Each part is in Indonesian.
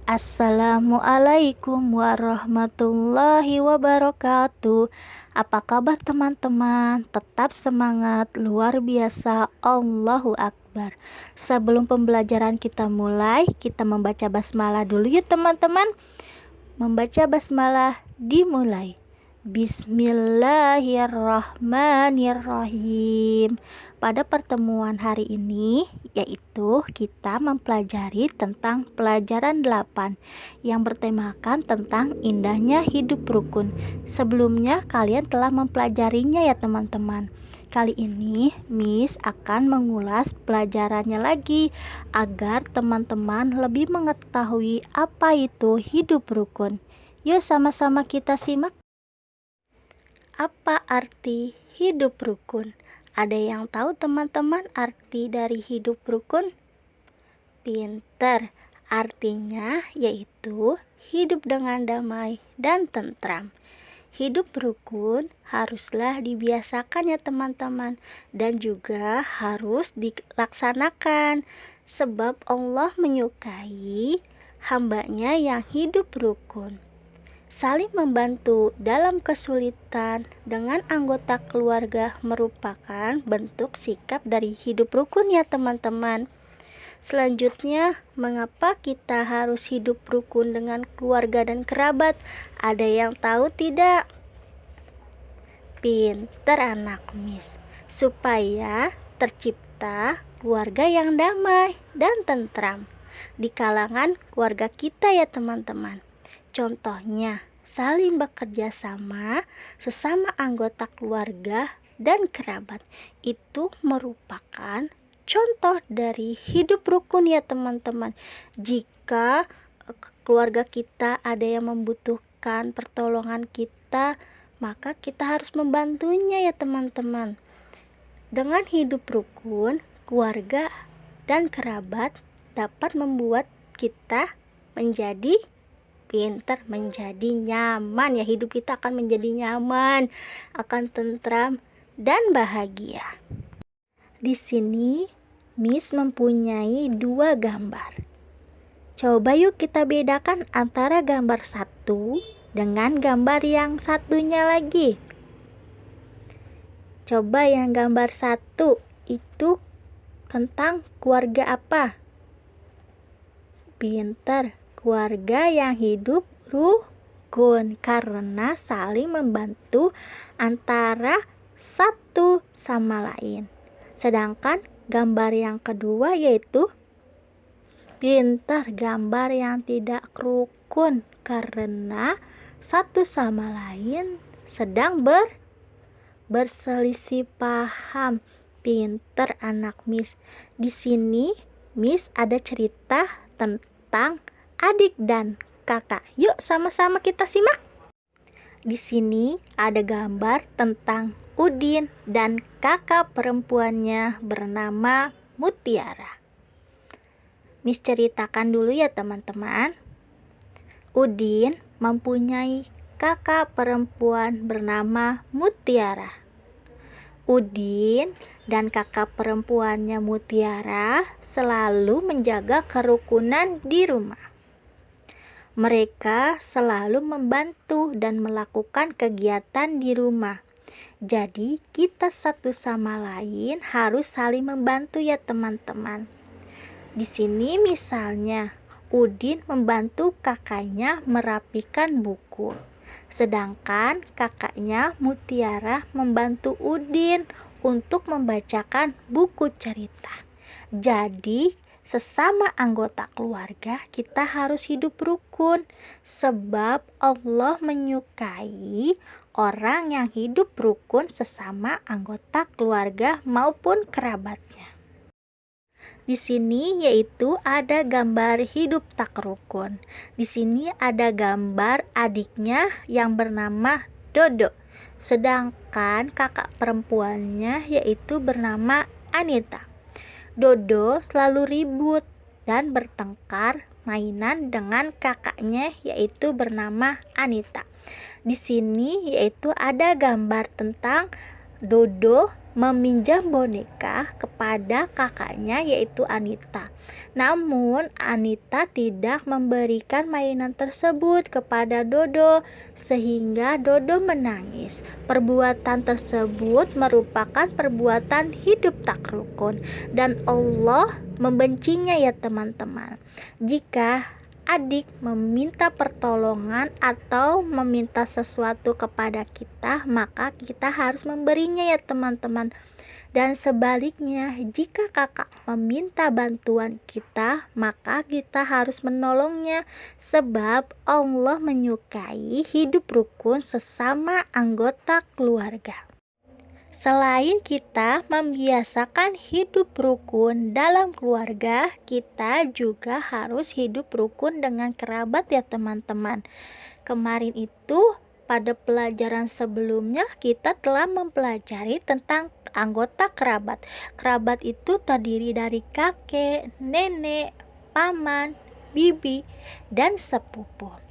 Assalamualaikum warahmatullahi wabarakatuh. Apa kabar teman-teman? Tetap semangat, luar biasa, Allahu Akbar. Sebelum pembelajaran kita mulai, kita membaca basmalah dulu ya teman-teman. Membaca basmalah dimulai. Bismillahirrahmanirrahim. Pada pertemuan hari ini, yaitu kita mempelajari tentang pelajaran 8 yang bertemakan tentang indahnya hidup rukun. Sebelumnya kalian telah mempelajarinya ya teman-teman. Kali ini Miss akan mengulas pelajarannya lagi agar teman-teman lebih mengetahui apa itu hidup rukun. Yuk sama-sama kita simak. Apa arti hidup rukun? Ada yang tahu teman-teman arti dari hidup rukun? Pinter, artinya yaitu hidup dengan damai dan tentram. Hidup rukun haruslah dibiasakan ya teman-teman, dan juga harus dilaksanakan, sebab Allah menyukai hambanya yang hidup rukun. Saling membantu dalam kesulitan dengan anggota keluarga merupakan bentuk sikap dari hidup rukun ya teman-teman. Selanjutnya, mengapa kita harus hidup rukun dengan keluarga dan kerabat? Ada yang tahu tidak? Pinter anak Miss. Supaya tercipta keluarga yang damai dan tentram di kalangan keluarga kita ya teman-teman. Contohnya, saling bekerja sama sesama anggota keluarga dan kerabat. Itu merupakan contoh dari hidup rukun ya teman-teman. Jika keluarga kita ada yang membutuhkan pertolongan kita, maka kita harus membantunya ya teman-teman. Dengan hidup rukun, keluarga dan kerabat dapat membuat kita menjadi pintar, menjadi nyaman ya. Hidup kita akan menjadi nyaman, akan tentram dan bahagia. Di sini Miss mempunyai 2 gambar. Coba yuk kita bedakan antara gambar satu dengan gambar yang satunya lagi. Coba yang gambar satu itu tentang keluarga apa? Pintar, keluarga yang hidup rukun karena saling membantu antara satu sama lain. Sedangkan gambar yang kedua yaitu pintar, gambar yang tidak rukun karena satu sama lain sedang berselisih paham. Pintar anak Miss. Di sini Miss ada cerita tentang adik dan kakak. Yuk sama-sama kita simak. Di sini ada gambar tentang Udin dan kakak perempuannya bernama Mutiara. Miss ceritakan dulu ya teman-teman. Udin mempunyai kakak perempuan bernama Mutiara. Udin dan kakak perempuannya Mutiara selalu menjaga kerukunan di rumah. Mereka selalu membantu dan melakukan kegiatan di rumah. Jadi kita satu sama lain harus saling membantu ya teman-teman. Di sini misalnya Udin membantu kakaknya merapikan buku, sedangkan kakaknya Mutiara membantu Udin untuk membacakan buku cerita. Jadi sesama anggota keluarga kita harus hidup rukun, sebab Allah menyukai orang yang hidup rukun sesama anggota keluarga maupun kerabatnya. Di sini yaitu ada gambar hidup tak rukun. Di sini ada gambar adiknya yang bernama Dodo, sedangkan kakak perempuannya yaitu bernama Anita. Dodo selalu ribut dan bertengkar mainan dengan kakaknya yaitu bernama Anita. Di sini yaitu ada gambar tentang Dodo meminjam boneka kepada kakaknya yaitu Anita. Namun Anita tidak memberikan mainan tersebut kepada Dodo sehingga Dodo menangis. Perbuatan tersebut merupakan perbuatan hidup tak rukun dan Allah membencinya ya teman-teman. Jika adik meminta pertolongan atau meminta sesuatu kepada kita, maka kita harus memberinya ya teman-teman. Dan sebaliknya, jika kakak meminta bantuan kita, maka kita harus menolongnya sebab Allah menyukai hidup rukun sesama anggota keluarga. Selain kita membiasakan hidup rukun dalam keluarga, kita juga harus hidup rukun dengan kerabat ya teman-teman. Kemarin itu pada pelajaran sebelumnya kita telah mempelajari tentang anggota kerabat. Kerabat itu terdiri dari kakek, nenek, paman, bibi, dan sepupu.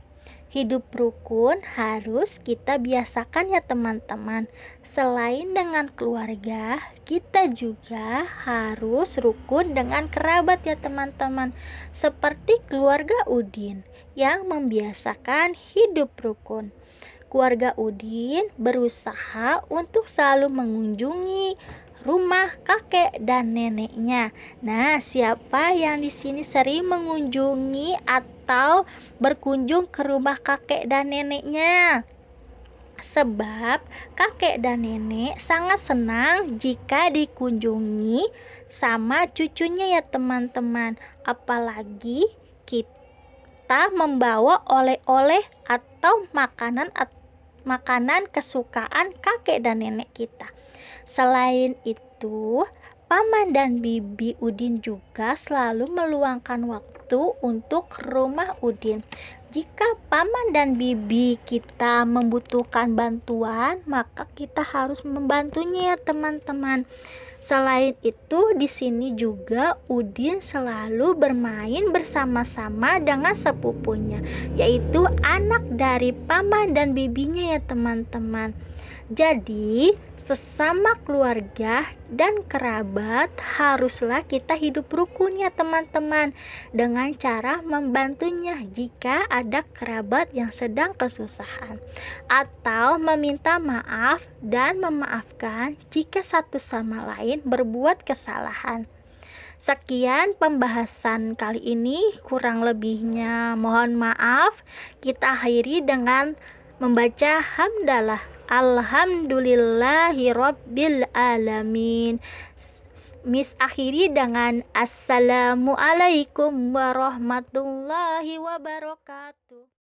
Hidup rukun harus kita biasakan ya teman-teman. Selain dengan keluarga, kita juga harus rukun dengan kerabat ya teman-teman. Seperti keluarga Udin yang membiasakan hidup rukun. Keluarga Udin berusaha untuk selalu mengunjungi rumah kakek dan neneknya. Nah, siapa yang di sini sering mengunjungi atau berkunjung ke rumah kakek dan neneknya? Sebab kakek dan nenek sangat senang jika dikunjungi sama cucunya ya teman-teman. Apalagi kita membawa oleh-oleh atau makanan kesukaan kakek dan nenek kita. Selain itu, paman dan bibi Udin juga selalu meluangkan waktu untuk ke rumah Udin. Jika paman dan bibi kita membutuhkan bantuan, maka kita harus membantunya ya teman-teman. Selain itu, di sini juga Udin selalu bermain bersama-sama dengan sepupunya, yaitu anak dari paman dan bibinya ya teman-teman. Jadi, sesama keluarga dan kerabat haruslah kita hidup rukun ya teman-teman, dengan cara membantunya jika ada kerabat yang sedang kesusahan, atau meminta maaf dan memaafkan jika satu sama lain berbuat kesalahan. Sekian pembahasan kali ini, kurang lebihnya mohon maaf. Kita akhiri dengan membaca hamdalah. Alhamdulillahirabbil alamin. Akhiri dengan assalamualaikum warahmatullahi wabarakatuh.